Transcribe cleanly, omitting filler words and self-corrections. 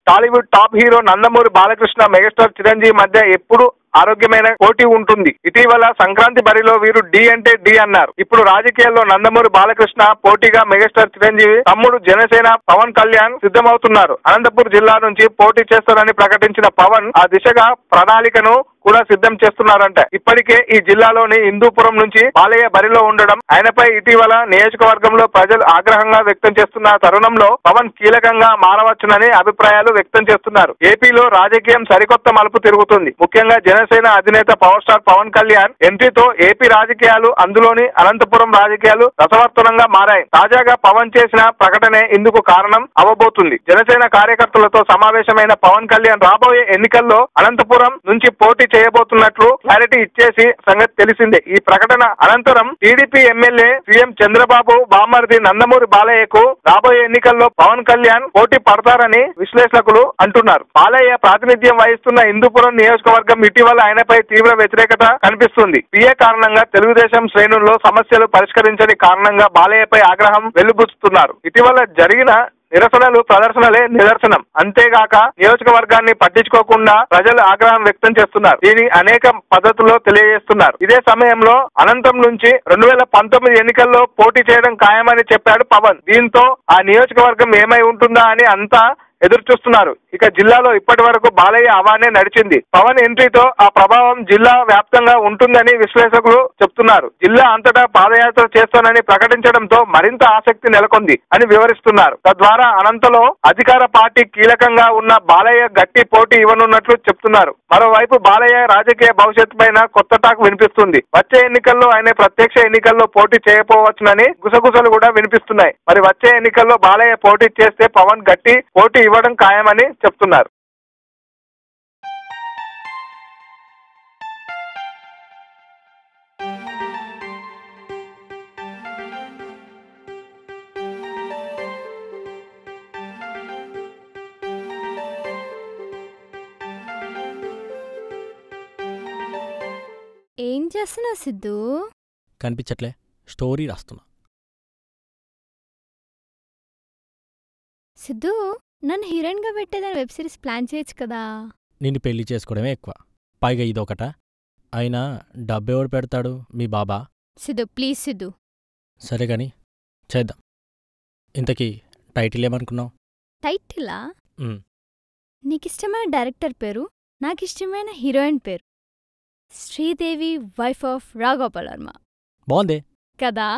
Tollywood top hero Nandamuri Balakrishna, megastar Chiranjeevi మధ్య ఎప్పుడు ఆరోగ్యమైన పోటీ ఉంటుంది. ఇటీవల సంక్రాంతి బరిలో వీరు డి అంటే డి అన్నారు. ఇప్పుడు రాజకీయాల్లో నందమూరి బాలకృష్ణ పోటీగా మెగాస్టార్ చిరంజీవి తమ్ముడు జనసేన పవన్ కళ్యాణ్ సిద్ధమవుతున్నారు. అనంతపురం జిల్లా నుంచి పోటీ చేస్తారని ప్రకటించిన పవన్ ఆ దిశగా ప్రణాళికను కూడా సిద్ధం చేస్తున్నారంట. ఇప్పటికే ఈ జిల్లాలోని హిందూపురం నుంచి బాలయ్య బరిలో ఉండడం, ఆయనపై ఇటీవల నియోజకవర్గంలో ప్రజలు ఆగ్రహంగా వ్యక్తం చేస్తున్న తరుణంలో పవన్ కీలకంగా మారవచ్చునని అభిప్రాయాలు వ్యక్తం చేస్తున్నారు. ఏపీలో రాజకీయం సరికొత్త మలుపు తిరుగుతుంది. ముఖ్యంగా జనసేన అధినేత పవర్ స్టార్ పవన్ కళ్యాణ్ ఎంట్రీతో ఏపీ రాజకీయాలు, అందులోని అనంతపురం రాజకీయాలు రసవత్తరంగా మారాయి. తాజాగా పవన్ చేసిన ప్రకటనే ఇందుకు కారణం అవబోతుంది. జనసేన కార్యకర్తలతో సమావేశమైన పవన్ కళ్యాణ్ రాబోయే ఎన్నికల్లో అనంతపురం నుంచి పోటీ చేయబోతున్నట్లు క్లారిటీ ఇచ్చేసి సంగతి తెలిసిందే. ఈ ప్రకటన అనంతరం టీడీపీ ఎమ్మెల్యే సీఎం చంద్రబాబు బామ్మర్ది నందమూరి బాలయ్యకు రాబోయే ఎన్నికల్లో పవన్ కళ్యాణ్ పోటీ పడతారని విశ్లేషకులు అంటున్నారు. బాలయ్య ప్రాతినిధ్యం వహిస్తున్న హిందూపురం నియోజకవర్గం ఇటీవల ఆయనపై తీవ్ర వ్యతిరేకత కనిపిస్తుంది. పిఏ కారణంగా తెలుగుదేశం శ్రేణుల్లో సమస్యలు పరిష్కరించని కారణంగా బాలయ్యపై ఆగ్రహం వెలుబుచ్చుతున్నారు. ఇటీవల జరిగిన నిరసనలు ప్రదర్శనలే నిదర్శనం. అంతేగాక నియోజకవర్గాన్ని పట్టించుకోకుండా ప్రజలు ఆగ్రహం వ్యక్తం చేస్తున్నారు. దీని అనేక పద్ధతుల్లో తెలియజేస్తున్నారు. ఇదే సమయంలో అనంతం నుంచి 2019 ఎన్నికల్లో పోటీ చేయడం ఖాయమని చెప్పాడు పవన్. దీంతో ఆ నియోజకవర్గం ఏమై ఉంటుందా అని అంతా ఎదురు చూస్తున్నారు. ఇక జిల్లాలో ఇప్పటి వరకు బాలయ్య హవానే నడిచింది. పవన్ ఎంట్రీతో ఆ ప్రభావం జిల్లా వ్యాప్తంగా ఉంటుందని విశ్లేషకులు చెప్తున్నారు. జిల్లా అంతటా పాదయాత్ర చేస్తానని ప్రకటించడంతో మరింత ఆసక్తి నెలకొంది అని వివరిస్తున్నారు. తద్వారా అనంతలో అధికార పార్టీ కీలకంగా ఉన్న బాలయ్య గట్టి పోటీ ఇవ్వనున్నట్లు చెప్తున్నారు. మరోవైపు బాలయ్య రాజకీయ భవిష్యత్తు పైన కొత్త టాక్ వినిపిస్తుంది. వచ్చే ఎన్నికల్లో ఆయన ప్రత్యక్ష ఎన్నికల్లో పోటీ చేయకపోవచ్చునని గుసగుసలు కూడా వినిపిస్తున్నాయి. మరి వచ్చే ఎన్నికల్లో బాలయ్య పోటీ చేస్తే పవన్ గట్టి పోటీ ఇవ్వడం ఖాయమని చెప్తున్నారు. ఏం చేస్తున్నావు సిద్ధు? కనిపించట్లే, స్టోరీ రాస్తున్నా. సిద్ధు, నన్ను హీరోయిన్గా పెట్టేదని వెబ్ సిరీస్ ప్లాన్ చేయొచ్చు కదా. నిన్ను పెళ్లి చేసుకోవడమే ఎక్కువ, పైగా ఇదొకట. అయినా డబ్బెవడు పెడతాడు? మీ బాబా. సిద్ధు ప్లీజ్ సిద్ధు. సరే గాని చేద్దాం. ఇంతకీ టైటిల్ ఏమనుకున్నావు? టైటిలా? నీకిష్టమైన డైరెక్టర్ పేరు, నాకిష్టమైన హీరోయిన్ పేరు శ్రీదేవి, వైఫ్ ఆఫ్ రాఘోపాల్ వర్మ. బాగుంది కదా.